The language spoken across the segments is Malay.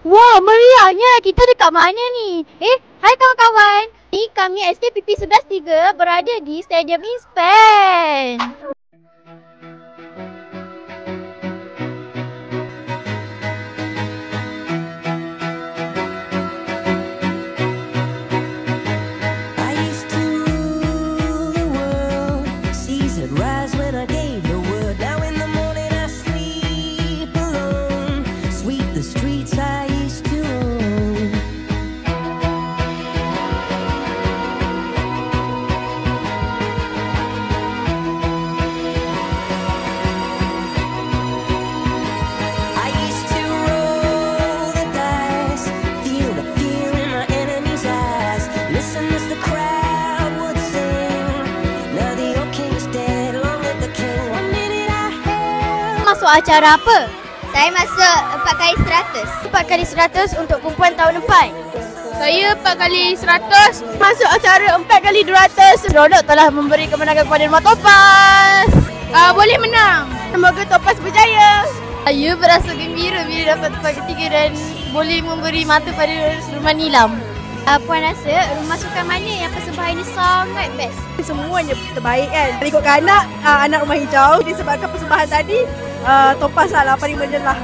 Wah, meriahnya. Kita dekat mana ni? Hai kawan-kawan. Ni kami SKPP 11-3 berada di Stadium Inspan. Masuk acara apa? Saya masuk 4x100. 4x100 untuk kumpulan tahun 4. Saya 4x100. Masuk acara 4x200. Seronok telah memberi kemenangan kepada Rumah Topaz. Boleh menang. Semoga Topaz berjaya. Saya berasa gembira bila dapat tempat ketiga dan boleh memberi mata pada Rumah Nilam. Puan rasa rumah sukan mana yang persembahan ini sangat best? Semuanya terbaik kan. Ikutkan anak Rumah Hijau disebabkan persembahan tadi Topaz lah paling menjelah.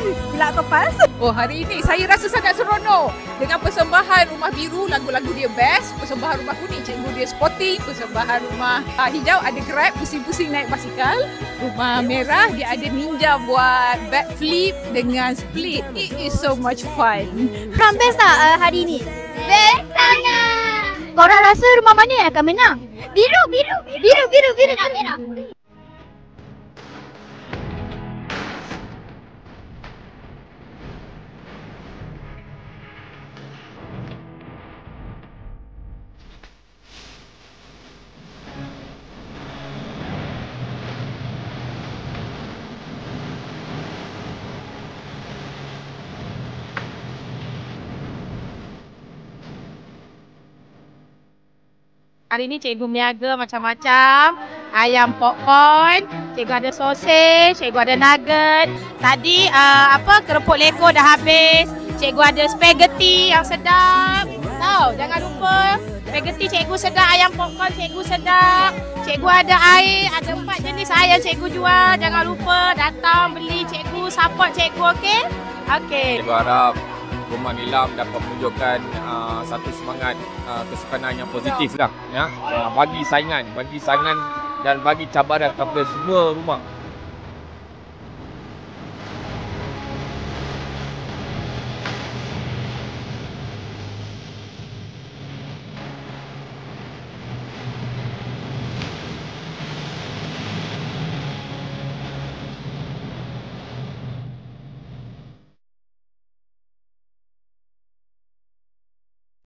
Bila Topaz. Oh, hari ini saya rasa sangat seronok. Dengan persembahan Rumah Biru, lagu-lagu dia best. Persembahan Rumah Kuning, cikgu dia sporting. Persembahan Rumah Hijau ada grab, pusing-pusing naik basikal. Rumah Merah dia ada ninja buat backflip dengan split. It is so much fun. Kurang best tak hari ini? Best sangat. Korang rasa rumah mana yang akan menang? Biru, merah. Hari ni cikgu meniaga macam-macam. Ayam popcorn, cikgu ada sosis, cikgu ada nugget. Tadi kerupuk Lego dah habis. Cikgu ada spaghetti yang sedap. Tahu, jangan lupa spaghetti cikgu sedap, ayam popcorn cikgu sedap. Cikgu ada air, ada 4 jenis air yang cikgu jual. Jangan lupa datang beli cikgu, support cikgu, okey? Okey. Cikgu harap Rumah Nilam dapat menunjukkan satu semangat kesukanan yang positif lah, ya. Bagi saingan dan bagi cabaran kepada semua rumah.